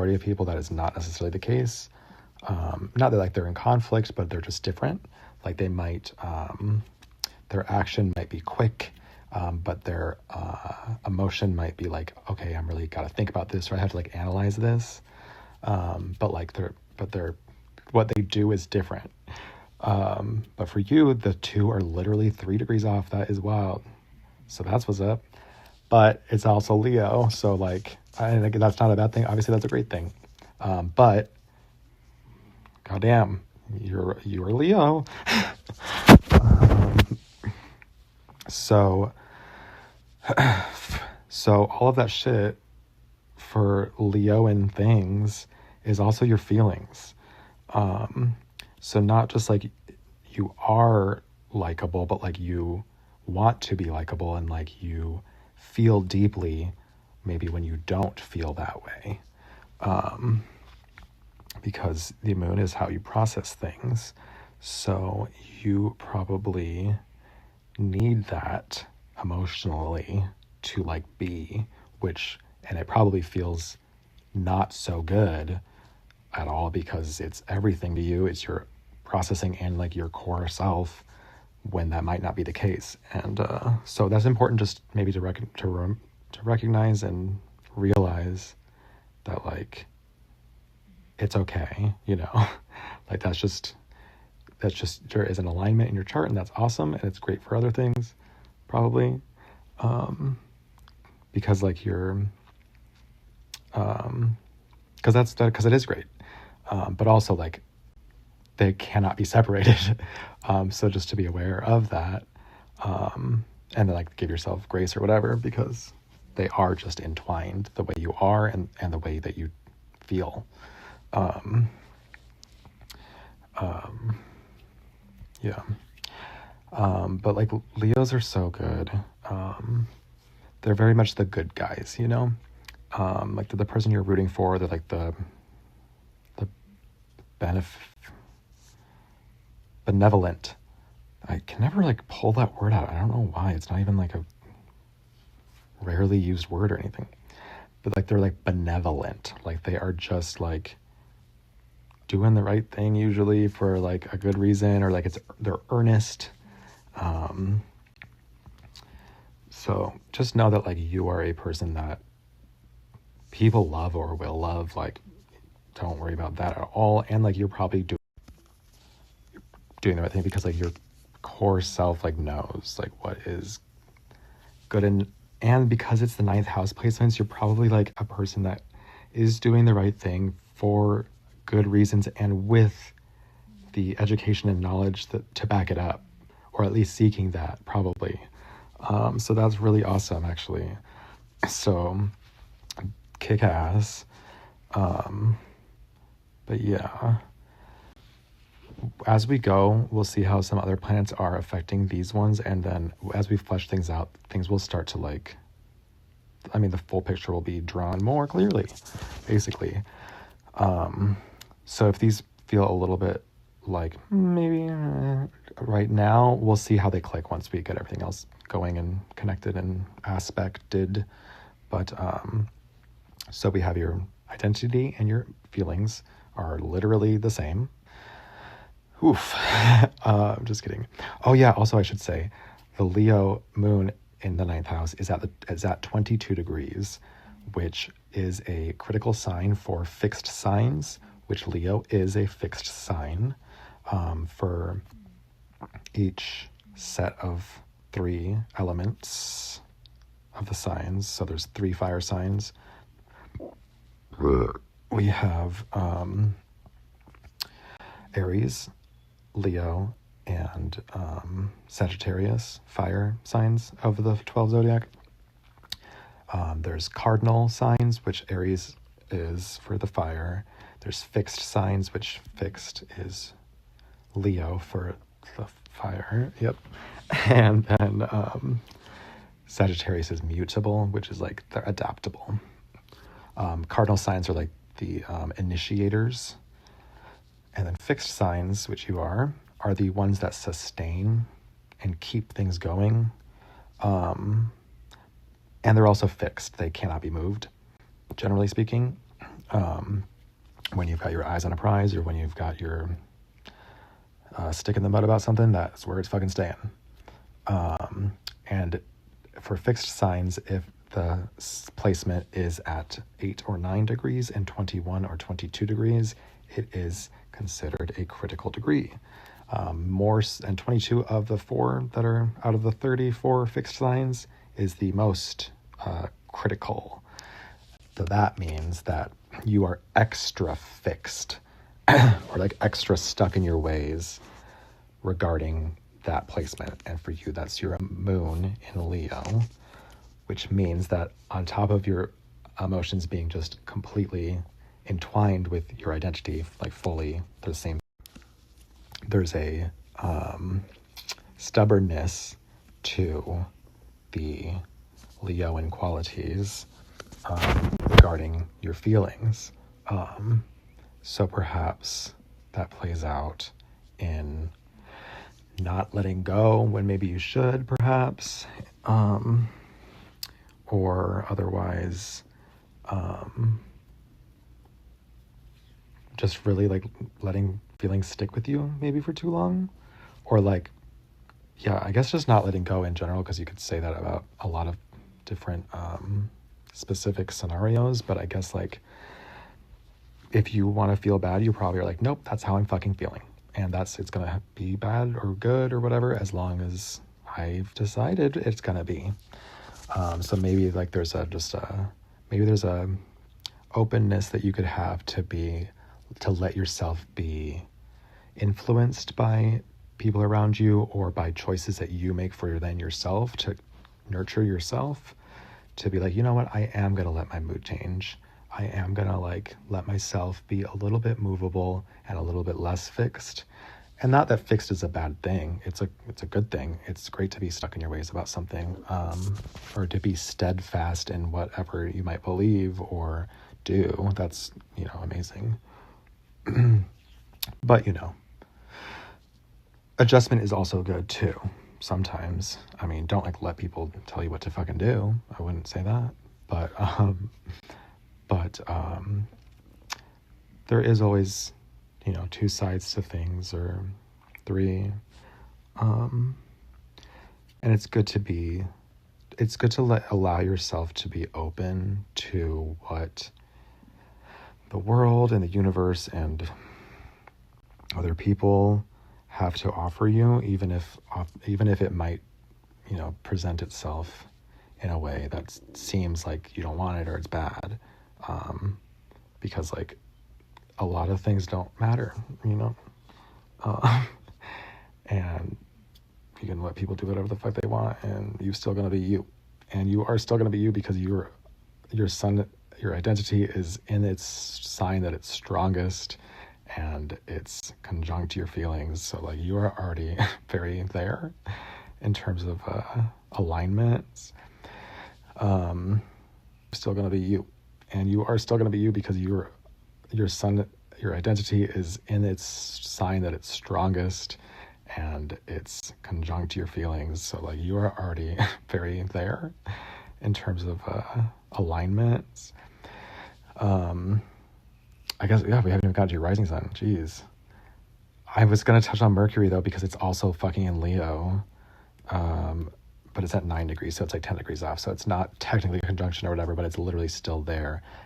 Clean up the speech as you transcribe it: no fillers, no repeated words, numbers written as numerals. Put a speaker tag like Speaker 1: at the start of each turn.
Speaker 1: majority of people, that is not necessarily the case. Not that like they're in conflict, but they're just different. Like they might, their action might be quick, but their emotion might be like, okay, I'm really got to think about this, or I have to like analyze this. But what they do is different. But for you, the two are literally 3 degrees off. That is wild. So that's what's up. But it's also Leo. So like, I think that's not a bad thing. Obviously that's a great thing. But goddamn, you're Leo. So all of that shit for Leoan things is also your feelings. So not just like you are likable, but like you want to be likable, and like you feel deeply maybe when you don't feel that way. Because the moon is how you process things. So you probably need that emotionally to like be, and it probably feels not so good at all, because it's everything to you. It's your processing and like your core self, when that might not be the case. And so that's important, just maybe to recognize and realize that like it's okay, like that's just there is an alignment in your chart, and that's awesome, and it's great for other things probably, because like you're because it is great, but also like they cannot be separated. So just to be aware of that, and then like give yourself grace or whatever, because they are just entwined, the way you are and the way that you feel. Yeah. But like Leos are so good. They're very much the good guys, like the person you're rooting for. They're like the benevolent. I can never like pull that word out. I don't know why. It's not even like a rarely used word or anything. But like they're like benevolent. Like they are just like doing the right thing usually for like a good reason, or like they're earnest. So just know that like you are a person that people love or will love. Like don't worry about that at all. And like you're probably doing the right thing, because like your core self like knows like what is good, and because it's the 9th house placements, you're probably like a person that is doing the right thing for good reasons, and with the education and knowledge to back it up, or at least seeking that probably. So that's really awesome, actually. So kick ass. But yeah, as we go, we'll see how some other planets are affecting these ones, and then as we flesh things out, things will start to like, the full picture will be drawn more clearly, basically. So if these feel a little bit like maybe right now, we'll see how they click once we get everything else going and connected and aspected. But so we have your identity and your feelings are literally the same. Oof. Just kidding. Oh yeah, also I should say the Leo moon in the 9th house is at 22 degrees, which is a critical sign for fixed signs, which Leo is a fixed sign. For each set of 3 elements of the signs. So there's 3 fire signs. We have Aries, Leo, and Sagittarius, fire signs of the 12 zodiac. There's cardinal signs, which Aries is for the fire. There's fixed signs, which fixed is Leo for the fire. Yep. And then Sagittarius is mutable, which is like they're adaptable. Cardinal signs are like the initiators. And then fixed signs, which you are the ones that sustain and keep things going. And they're also fixed. They cannot be moved, generally speaking. When you've got your eyes on a prize, or when you've got your stick in the mud about something, that's where it's fucking staying. And for fixed signs, if the placement is at 8 or 9 degrees and 21 or 22 degrees, it is considered a critical degree. More and 22 of the 4 that are out of the 34 fixed signs is the most critical. So that means that you are extra fixed or like extra stuck in your ways regarding that placement. And for you, that's your moon in Leo, which means that on top of your emotions being just completely entwined with your identity, like fully the same, there's a stubbornness to the Leoan qualities regarding your feelings. So perhaps that plays out in not letting go when maybe you should, perhaps, or otherwise just really like letting feelings stick with you maybe for too long, or like, yeah, I guess just not letting go in general, because you could say that about a lot of different specific scenarios. But I guess like if you want to feel bad, you probably are like, nope, that's how I'm fucking feeling, and it's gonna be bad or good or whatever as long as I've decided it's gonna be. So maybe like there's a openness that you could have to let yourself be influenced by people around you, or by choices that you make for then yourself, to nurture yourself, to be like, you know what, I am going to let my mood change. I am going to like let myself be a little bit movable and a little bit less fixed. And not that fixed is a bad thing. It's a good thing. It's great to be stuck in your ways about something, or to be steadfast in whatever you might believe or do. That's, amazing. But, adjustment is also good too. Sometimes, don't like let people tell you what to fucking do. I wouldn't say that, but there is always, 2 sides to things, or 3, and it's good to allow yourself to be open to what the world and the universe and other people have to offer you, even if it might, present itself in a way that seems like you don't want it or it's bad, because like a lot of things don't matter, and you can let people do whatever the fuck they want, and you're still gonna be you, and you are still gonna be you, because your identity is in its sign that it's strongest, and it's conjunct to your feelings. So like you are already very there in terms of alignments. Still going to be you, and you are still going to be you, because your identity is in its sign that it's strongest, and it's conjunct to your feelings. So like you are already very there in terms of alignments. I guess, yeah, we haven't even gotten to your rising sign. Jeez. I was going to touch on Mercury, though, because it's also fucking in Leo. But it's at 9 degrees, so it's like 10 degrees off. So it's not technically a conjunction or whatever, but it's literally still there.